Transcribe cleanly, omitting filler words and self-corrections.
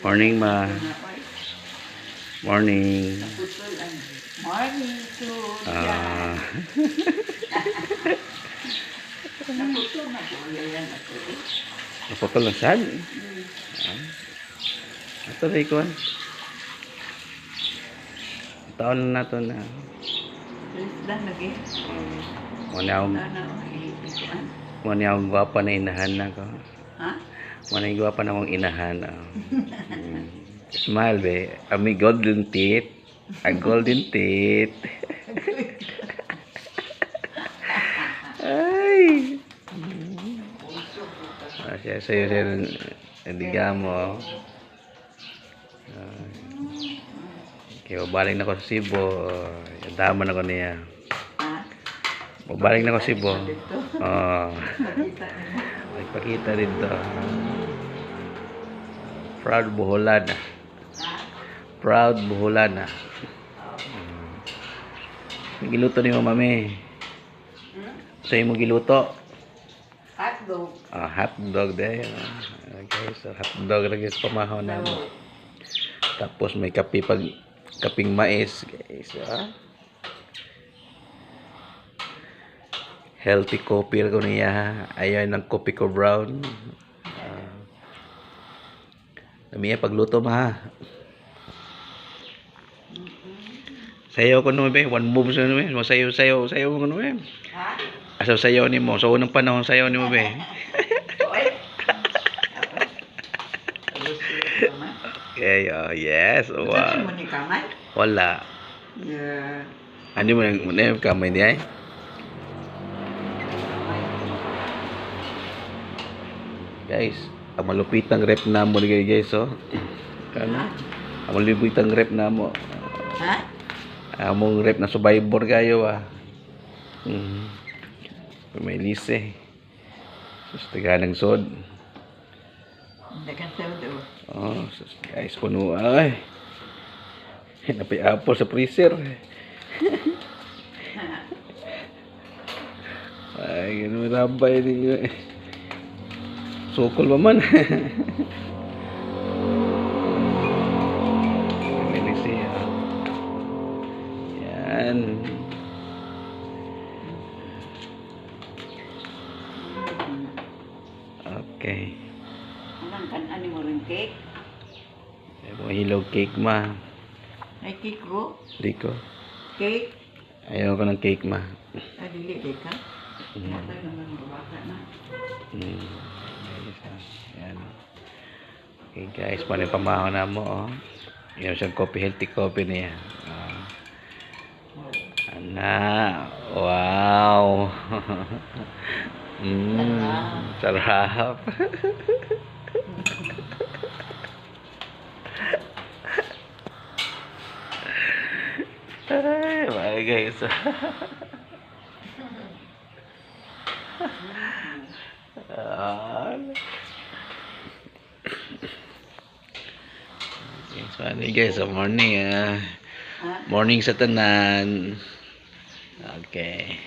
Morning, ma. Morning. Morning to Ah. naputol na po yan ako. Naputol na saan? Ito rin ko. Taon na nato na. Please lang lagi. Muna akong gwapa na inahan na ko. Ha? Muna yung gwapa na akong inahan. Smile, be. Ami golden teeth. A golden teeth. Ay. Siya sa'yo nandiga mo. Okay, baling na ko sa Cebu. Daman ako niya. Baling na ko sa Cebu. Nagpakita dito. Proud Boholana. Proud Boholana. Giluto ni mo, mami. Sa'yo mo giluto. Hotdog. Hotdog dahil. Okay, so hotdog lagi sa pamahaw namin. Tapos may kaping mais, guys. Healthy coffee ko niya. Ayaw ng coffee ko brown. Namiya pagluto ma. Sayaw ko naman ba? One move sa naman. Sayaw ko naman. Ha? Asaw sayaw ni mo. So unang panahon sayaw ni mo ba? Okay, yes. Wow. Wala. Ano mo yung kamay niya? Guys, ang malupitang rep na mo guys, oh. Ano? Ang malupitang rep na mo. Ha? Among rep na survivor kayo, ah. May lise. Sus, taganang sod. Oh, sus, guys, puno. Ay. Napay apple sa freezer. Ay, ganun rabay din. Sukol pa man. May lise, ah. Yan. Okay. Anong kan-ani mo rin cake? Ayaw hilaw cake, ma. Ay, cake ko? Di ko. Cake? Ayaw ko ng cake, ma. Ay, dili ka? Matay naman mabaka na. Yan. Okay, guys. Paano yung pamahaw na mo, oh. Yan siyang coffee, healthy coffee niya. Ana. Wow. Sarap. Ay, mga guys. Okay, guys, morning, morning sa tanan. Okay.